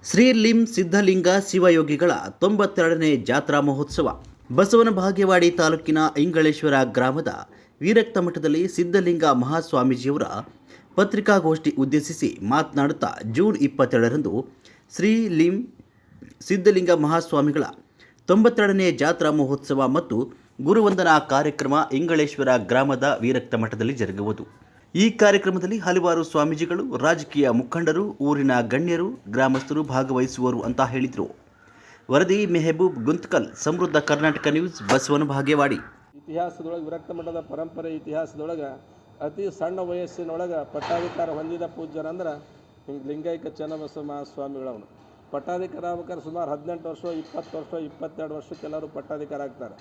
ಶ್ರೀ ಲಿಂ ಸಿದ್ಧಲಿಂಗ ಶಿವಯೋಗಿಗಳ 92ನೇ ಜಾತ್ರಾ ಮಹೋತ್ಸವ ಬಸವನ ಬಾಗೇವಾಡಿ ತಾಲೂಕಿನ ಇಂಗಳೇಶ್ವರ ಗ್ರಾಮದ ವಿರಕ್ತ ಮಠದಲ್ಲಿ ಸಿದ್ಧಲಿಂಗ ಮಹಾಸ್ವಾಮೀಜಿಯವರ ಪತ್ರಿಕಾಗೋಷ್ಠಿ ಉದ್ದೇಶಿಸಿ ಮಾತನಾಡುತ್ತಾ ಜೂನ್ 22ರಂದು ಶ್ರೀ ಲಿಂ ಸಿದ್ಧಲಿಂಗ ಮಹಾಸ್ವಾಮಿಗಳ 92ನೇ ಜಾತ್ರಾ ಮಹೋತ್ಸವ ಮತ್ತು ಗುರುವಂದನಾ ಕಾರ್ಯಕ್ರಮ ಇಂಗಳೇಶ್ವರ ಗ್ರಾಮದ ವಿರಕ್ತ ಮಠದಲ್ಲಿ ಜರುಗುವುದು. ಈ ಕಾರ್ಯಕ್ರಮದಲ್ಲಿ ಹಲವಾರು ಸ್ವಾಮೀಜಿಗಳು, ರಾಜಕೀಯ ಮುಖಂಡರು, ಊರಿನ ಗಣ್ಯರು, ಗ್ರಾಮಸ್ಥರು ಭಾಗವಹಿಸುವರು ಅಂತ ಹೇಳಿದರು. ವರದಿ ಮೆಹಬೂಬ್ ಗುಂತ್ಕಲ್, ಸಮೃದ್ಧ ಕರ್ನಾಟಕ ನ್ಯೂಸ್, ಬಸವನ ಬಾಗೇವಾಡಿ. ಇತಿಹಾಸದೊಳಗೆ ವಿರಕ್ತ ಮಠದ ಪರಂಪರೆ ಇತಿಹಾಸದೊಳಗೆ ಅತಿ ಸಣ್ಣ ವಯಸ್ಸಿನೊಳಗೆ ಪಟ್ಟಾಧಿಕಾರ ಹೊಂದಿದ ಪೂಜ್ಯರಂದ್ರೆ ಹಿಂಗೆ ಲಿಂಗೈಕ್ಯ ಚನ್ನಬಸವ ಮಹಾಸ್ವಾಮಿಗಳವನು. ಪಟ್ಟಾಧಿಕಾರ ಆಗ್ಬೇಕಾದ್ರೆ ಸುಮಾರು 18 ವರ್ಷ, 20 ವರ್ಷ, 22 ವರ್ಷಕ್ಕೆ ಎಲ್ಲರೂ ಪಟ್ಟಾಧಿಕಾರ ಆಗ್ತಾರೆ.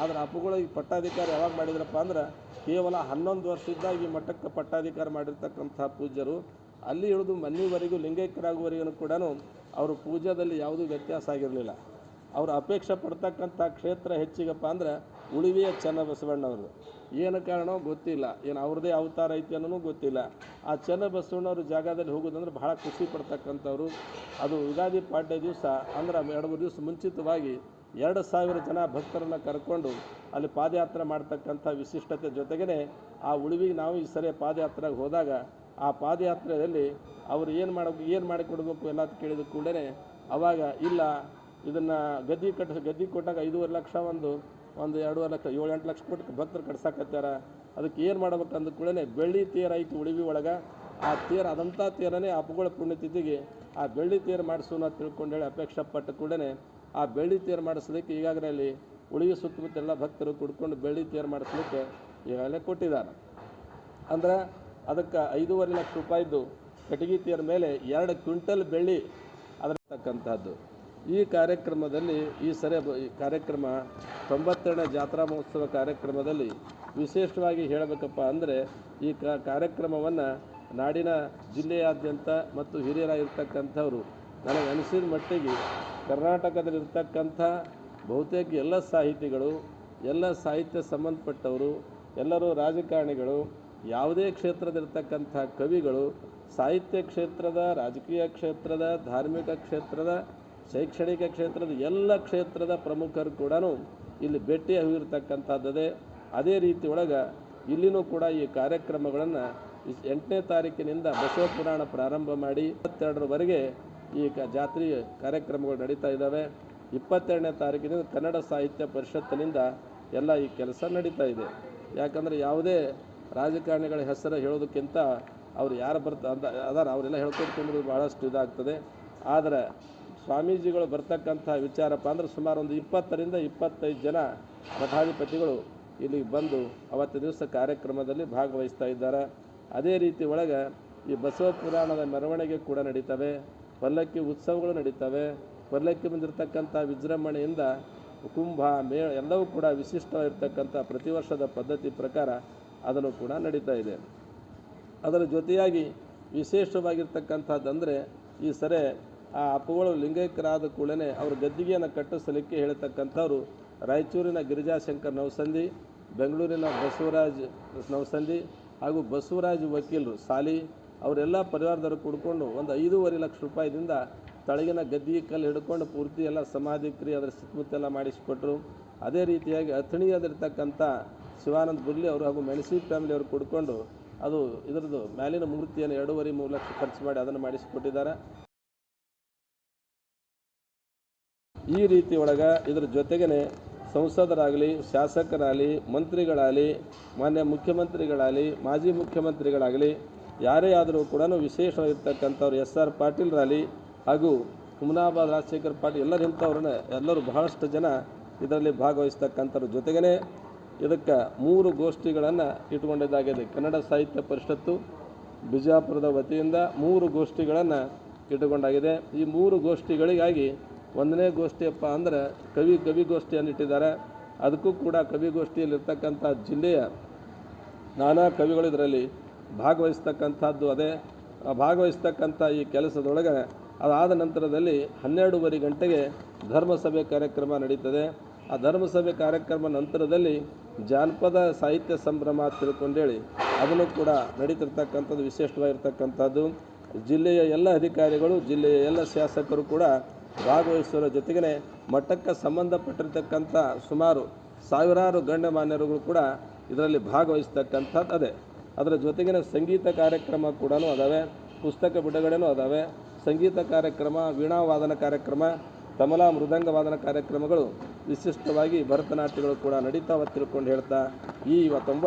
ಆದರೆ ಅಪ್ಪುಗಳು ಈ ಪಟ್ಟಾಧಿಕಾರ ಯಾವಾಗ ಮಾಡಿದ್ರಪ್ಪ ಅಂದ್ರೆ ಕೇವಲ 11 ವರ್ಷದಾಗ ಈ ಮಠಕ್ಕೆ ಪಟ್ಟಾಧಿಕಾರ ಮಾಡಿರ್ತಕ್ಕಂಥ ಪೂಜ್ಯರು. ಅಲ್ಲಿ ಹಿಡಿದು ಮನೆಯವರೆಗೂ ಲಿಂಗೈಕ್ಯರಾಗುವವರೆಗೂ ಕೂಡ ಅವರು ಪೂಜಾದಲ್ಲಿ ಯಾವುದೂ ವ್ಯತ್ಯಾಸ ಆಗಿರಲಿಲ್ಲ. ಅವರು ಅಪೇಕ್ಷೆ ಪಡ್ತಕ್ಕಂಥ ಕ್ಷೇತ್ರ ಹೆಚ್ಚಿಗಪ್ಪ ಅಂದ್ರೆ ಉಳಿವಿಯ ಚನ್ನಬಸವಣ್ಣವರು. ಏನು ಕಾರಣವೋ ಗೊತ್ತಿಲ್ಲ, ಏನು ಅವ್ರದ್ದೇ ಅವತಾರ ಐತಿ ಅನ್ನೋದು ಗೊತ್ತಿಲ್ಲ. ಆ ಚನ್ನಬಸವಣ್ಣವ್ರ ಜಾಗದಲ್ಲಿ ಹೋಗೋದಂದ್ರೆ ಬಹಳ ಖುಷಿ ಪಡ್ತಕ್ಕಂಥವ್ರು. ಅದು ಯುಗಾದಿ ಪಾಡ್ಯ ದಿವಸ ಅಂದ್ರೆ 2-3 ದಿವಸ ಮುಂಚಿತವಾಗಿ 2000 ಜನ ಭಕ್ತರನ್ನು ಕರ್ಕೊಂಡು ಅಲ್ಲಿ ಪಾದಯಾತ್ರೆ ಮಾಡ್ತಕ್ಕಂಥ ವಿಶಿಷ್ಟತೆ ಜೊತೆಗೇ ಆ ಉಳಿವಿಗೆ ನಾವು ಈ ಸರಿ ಪಾದಯಾತ್ರೆಗೆ ಹೋದಾಗ ಆ ಪಾದಯಾತ್ರೆಯಲ್ಲಿ ಅವರು ಏನು ಮಾಡಿಕೊಡ್ಬೇಕು ಎಲ್ಲ ಕೇಳಿದ ಕೂಡಲೇ ಅವಾಗ ಇಲ್ಲ, ಇದನ್ನು ಗದ್ದಿ ಕೊಟ್ಟಾಗ 5.5 ಲಕ್ಷ ಒಂದು 2.5 ಲಕ್ಷ 7-8 ಲಕ್ಷ ಕೊಟ್ಟು ಭಕ್ತರು ಕಟ್ಸಾಕತ್ಯಾರ. ಅದಕ್ಕೆ ಏನು ಮಾಡ್ಬೇಕು ಅಂದ ಕೂಡಲೇ ಬೆಳ್ಳಿ ತೇರು ಐತಿ ಉಳಿವಿ ಒಳಗೆ. ಆ ತೇರು ಅದಂಥ ತೇರನೇ ಅಪ್ಪುಗಳ ಪುಣ್ಯತಿಥಿಗೆ ಆ ಬೆಳ್ಳಿ ತೇರು ಮಾಡಿಸೋಣ ತಿಳ್ಕೊಂಡೇಳಿ ಅಪೇಕ್ಷೆ ಪಟ್ಟ ಕೂಡಲೇ ಆ ಬೆಳ್ಳಿ ತೇರು ಮಾಡಿಸೋದಕ್ಕೆ ಈಗಾಗಲೇ ಅಲ್ಲಿ ಉಳಿವಿ ಸುತ್ತಮುತ್ತ ಎಲ್ಲ ಭಕ್ತರು ಕುಡ್ಕೊಂಡು ಬೆಳ್ಳಿ ತೇರು ಮಾಡಿಸ್ಲಿಕ್ಕೆ ಈಗಾಗಲೇ ಕೊಟ್ಟಿದ್ದಾರೆ. ಅಂದ್ರೆ ಅದಕ್ಕೆ 5.5 ಲಕ್ಷ ರೂಪಾಯಿದ್ದು ಕಟಗಿ ತೇರ ಮೇಲೆ 2 ಕ್ವಿಂಟಲ್ ಬೆಳ್ಳಿ ಅದರತಕ್ಕಂಥದ್ದು. ಈ ಕಾರ್ಯಕ್ರಮದಲ್ಲಿ ಈ ಸರಿ ಕಾರ್ಯಕ್ರಮ 92ನೇ ಜಾತ್ರಾ ಮಹೋತ್ಸವ ಕಾರ್ಯಕ್ರಮದಲ್ಲಿ ವಿಶೇಷವಾಗಿ ಹೇಳಬೇಕಪ್ಪ ಅಂದರೆ ಈ ಕಾರ್ಯಕ್ರಮವನ್ನು ನಾಡಿನ ಜಿಲ್ಲೆಯಾದ್ಯಂತ ಮತ್ತು ಹಿರಿಯರಾಗಿರ್ತಕ್ಕಂಥವರು ನನಗೆ ಅನಿಸಿದ ಮಟ್ಟಿಗೆ ಕರ್ನಾಟಕದಲ್ಲಿರ್ತಕ್ಕಂಥ ಬಹುತೇಕ ಎಲ್ಲ ಸಾಹಿತಿಗಳು, ಎಲ್ಲ ಸಾಹಿತ್ಯ ಸಂಬಂಧಪಟ್ಟವರು, ಎಲ್ಲರೂ ರಾಜಕಾರಣಿಗಳು, ಯಾವುದೇ ಕ್ಷೇತ್ರದಲ್ಲಿರ್ತಕ್ಕಂಥ ಕವಿಗಳು, ಸಾಹಿತ್ಯ ಕ್ಷೇತ್ರದ, ರಾಜಕೀಯ ಕ್ಷೇತ್ರದ, ಧಾರ್ಮಿಕ ಕ್ಷೇತ್ರದ, ಶೈಕ್ಷಣಿಕ ಕ್ಷೇತ್ರದ ಎಲ್ಲ ಕ್ಷೇತ್ರದ ಪ್ರಮುಖರು ಕೂಡ ಇಲ್ಲಿ ಭೇಟಿಯಾಗಿರ್ತಕ್ಕಂಥದ್ದೇ. ಅದೇ ರೀತಿ ಒಳಗೆ ಇಲ್ಲಿನೂ ಕೂಡ ಈ ಕಾರ್ಯಕ್ರಮಗಳನ್ನು 8ನೇ ತಾರೀಕಿನಿಂದ ಬಸವ ಪುರಾಣ ಪ್ರಾರಂಭ ಮಾಡಿ 22ರವರೆಗೆ ಈ ಜಾತ್ರೆ ಕಾರ್ಯಕ್ರಮಗಳು ನಡೀತಾ ಇದ್ದಾವೆ. 22ನೇ ತಾರೀಕಿನಿಂದ ಕನ್ನಡ ಸಾಹಿತ್ಯ ಪರಿಷತ್ತಿನಿಂದ ಎಲ್ಲ ಈ ಕೆಲಸ ನಡೀತಾ ಇದೆ. ಯಾಕಂದರೆ ಯಾವುದೇ ರಾಜಕಾರಣಿಗಳ ಹೆಸರು ಹೇಳೋದಕ್ಕಿಂತ ಅವ್ರು ಯಾರು ಅದಾರ ಅವರೆಲ್ಲ ಹೇಳ್ಕೊಂಡು ಭಾಳಷ್ಟು ಇದಾಗ್ತದೆ. ಆದರೆ ಸ್ವಾಮೀಜಿಗಳು ಬರ್ತಕ್ಕಂಥ ವಿಚಾರಪ್ಪ ಅಂದ್ರೆ ಸುಮಾರು ಒಂದು 20ರಿಂದ 25 ಜನ ಮಠಾಧಿಪತಿಗಳು ಇಲ್ಲಿಗೆ ಬಂದು ಅವತ್ತು ದಿವಸ ಕಾರ್ಯಕ್ರಮದಲ್ಲಿ ಭಾಗವಹಿಸ್ತಾ ಇದ್ದಾರೆ. ಅದೇ ರೀತಿ ಒಳಗೆ ಈ ಬಸವ ಪುರಾಣದ ಮೆರವಣಿಗೆ ಕೂಡ ನಡೀತವೆ, ಪಲ್ಲಕ್ಕಿ ಉತ್ಸವಗಳು ನಡೀತವೆ. ಪಲ್ಲಕ್ಕಿ ಬಂದಿರತಕ್ಕಂಥ ವಿಜೃಂಭಣೆಯಿಂದ ಕುಂಭ ಮೇಳ ಎಲ್ಲವೂ ಕೂಡ ವಿಶಿಷ್ಟವಾಗಿರ್ತಕ್ಕಂಥ ಪ್ರತಿ ವರ್ಷದ ಪದ್ಧತಿ ಪ್ರಕಾರ ಅದನ್ನು ಕೂಡ ನಡೀತಾ ಇದೆ. ಅದರ ಜೊತೆಯಾಗಿ ವಿಶೇಷವಾಗಿರ್ತಕ್ಕಂಥದ್ದಂದರೆ ಈ ಸರಿ ಆ ಅಪ್ಪುಗಳು ಲಿಂಗೈಕ್ಯರಾದ ಕೂಡಲೇ ಅವರು ಗದ್ದಿಗೆಯನ್ನು ಕಟ್ಟಿಸಲಿಕ್ಕೆ ಹೇಳ್ತಕ್ಕಂಥವ್ರು ರಾಯಚೂರಿನ ಗಿರಿಜಾಶಂಕರ್ ನವಸಂದಿ, ಬೆಂಗಳೂರಿನ ಬಸವರಾಜ್ ನವಸಂದಿ ಹಾಗೂ ಬಸವರಾಜ್ ವಕೀಲರು ಸಾಲಿ ಅವರೆಲ್ಲ ಪರಿವಾರದವರು ಕೂಡ್ಕೊಂಡು ಒಂದು 5.5 ಲಕ್ಷ ರೂಪಾಯಿದಿಂದ ತಳಗಿನ ಗದ್ದಿಗೆ ಕಲ್ಲು ಹಿಡ್ಕೊಂಡು ಪೂರ್ತಿ ಎಲ್ಲ ಸಮಾಧಿ ಕ್ರಿಯೆ ಅದರ ಸುತ್ತಮುತ್ತೆಲ್ಲ ಮಾಡಿಸಿಕೊಟ್ರು. ಅದೇ ರೀತಿಯಾಗಿ ಅಥಣಿಯದಿರ್ತಕ್ಕಂಥ ಶಿವಾನಂದ ಬುರ್ಲಿ ಅವರು ಹಾಗೂ ಮೆಣಸಿ ಫ್ಯಾಮಿಲಿ ಅವರು ಕೂಡ್ಕೊಂಡು ಅದು ಇದರದ್ದು ಮೇಲಿನ ಮೂರ್ತಿಯನ್ನು 2.5-3 ಲಕ್ಷ ಖರ್ಚು ಮಾಡಿ ಅದನ್ನು ಮಾಡಿಸಿಕೊಟ್ಟಿದ್ದಾರೆ. ಈ ರೀತಿ ಒಳಗೆ ಇದರ ಜೊತೆಗೇ ಸಂಸದರಾಗಲಿ, ಶಾಸಕರಾಗಲಿ, ಮಂತ್ರಿಗಳಾಗಲಿ, ಮಾನ್ಯ ಮುಖ್ಯಮಂತ್ರಿಗಳಾಗಲಿ, ಮಾಜಿ ಮುಖ್ಯಮಂತ್ರಿಗಳಾಗಲಿ ಯಾರೇ ಆದರೂ ಕೂಡ ವಿಶೇಷವಾಗಿರ್ತಕ್ಕಂಥವ್ರು SR ಪಾಟೀಲ್ರಾಗಲಿ ಹಾಗೂ ಹುಮನಾಬಾದ್ ರಾಜಶೇಖರ್ ಪಾಟೀಲ್ ಎಲ್ಲರೂ ಬಹಳಷ್ಟು ಜನ ಇದರಲ್ಲಿ ಭಾಗವಹಿಸ್ತಕ್ಕಂಥವ್ರ ಜೊತೆಗೇ ಇದಕ್ಕೆ 3 ಗೋಷ್ಠಿಗಳನ್ನು ಇಟ್ಕೊಂಡಿದ್ದಾಗಿದೆ. ಕನ್ನಡ ಸಾಹಿತ್ಯ ಪರಿಷತ್ತು ಬಿಜಾಪುರದ ವತಿಯಿಂದ 3 ಗೋಷ್ಠಿಗಳನ್ನು ಇಟ್ಟುಕೊಂಡಾಗಿದೆ. ಈ 3 ಗೋಷ್ಠಿಗಳಿಗಾಗಿ 1ನೇ ಗೋಷ್ಠಿಯಪ್ಪ ಅಂದ್ರೆ ಕವಿಗೋಷ್ಠಿಯನ್ನು ಇಟ್ಟಿದ್ದಾರೆ. ಅದಕ್ಕೂ ಕೂಡ ಕವಿಗೋಷ್ಠಿಯಲ್ಲಿರ್ತಕ್ಕಂಥ ಜಿಲ್ಲೆಯ ನಾನಾ ಕವಿಗಳು ಇದರಲ್ಲಿ ಭಾಗವಹಿಸ್ತಕ್ಕಂಥದ್ದು ಅದೇ. ಭಾಗವಹಿಸ್ತಕ್ಕಂಥ ಈ ಕೆಲಸದೊಳಗೆ ಅದಾದ ನಂತರದಲ್ಲಿ 12:30 ಗಂಟೆಗೆ ಧರ್ಮಸಭೆ ಕಾರ್ಯಕ್ರಮ ನಡೀತದೆ. ಆ ಧರ್ಮಸಭೆ ಕಾರ್ಯಕ್ರಮ ನಂತರದಲ್ಲಿ ಜಾನಪದ ಸಾಹಿತ್ಯ ಸಂಭ್ರಮ ತಿಳ್ಕೊಂಡೇಳಿ ಅದನ್ನು ಕೂಡ ನಡೀತಿರ್ತಕ್ಕಂಥದ್ದು ವಿಶೇಷವಾಗಿರ್ತಕ್ಕಂಥದ್ದು. ಜಿಲ್ಲೆಯ ಎಲ್ಲ ಅಧಿಕಾರಿಗಳು, ಜಿಲ್ಲೆಯ ಎಲ್ಲ ಶಾಸಕರು ಕೂಡ ಭಾಗವಹಿಸುವ ಜೊತೆಗೇ ಮಠಕ್ಕೆ ಸಂಬಂಧಪಟ್ಟಿರ್ತಕ್ಕಂಥ ಸುಮಾರು ಸಾವಿರಾರು ಗಣ್ಯಮಾನ್ಯರುಗಳು ಕೂಡ ಇದರಲ್ಲಿ ಭಾಗವಹಿಸ್ತಕ್ಕಂಥದ್ದು ಅದೇ. ಅದರ ಜೊತೆಗಿನ ಸಂಗೀತ ಕಾರ್ಯಕ್ರಮ ಕೂಡ ಅದಾವೆ, ಪುಸ್ತಕ ಬಿಡುಗಡೆನೂ ಅದಾವೆ, ಸಂಗೀತ ಕಾರ್ಯಕ್ರಮ, ವೀಣಾವಾದನ ಕಾರ್ಯಕ್ರಮ, ತಬಲಾ ಮೃದಂಗ ವಾದನ ಕಾರ್ಯಕ್ರಮಗಳು, ವಿಶಿಷ್ಟವಾಗಿ ಭರತನಾಟ್ಯಗಳು ಕೂಡ ನಡೀತಾವ ತಿಳ್ಕೊಂಡು ಹೇಳ್ತಾ ಈ 90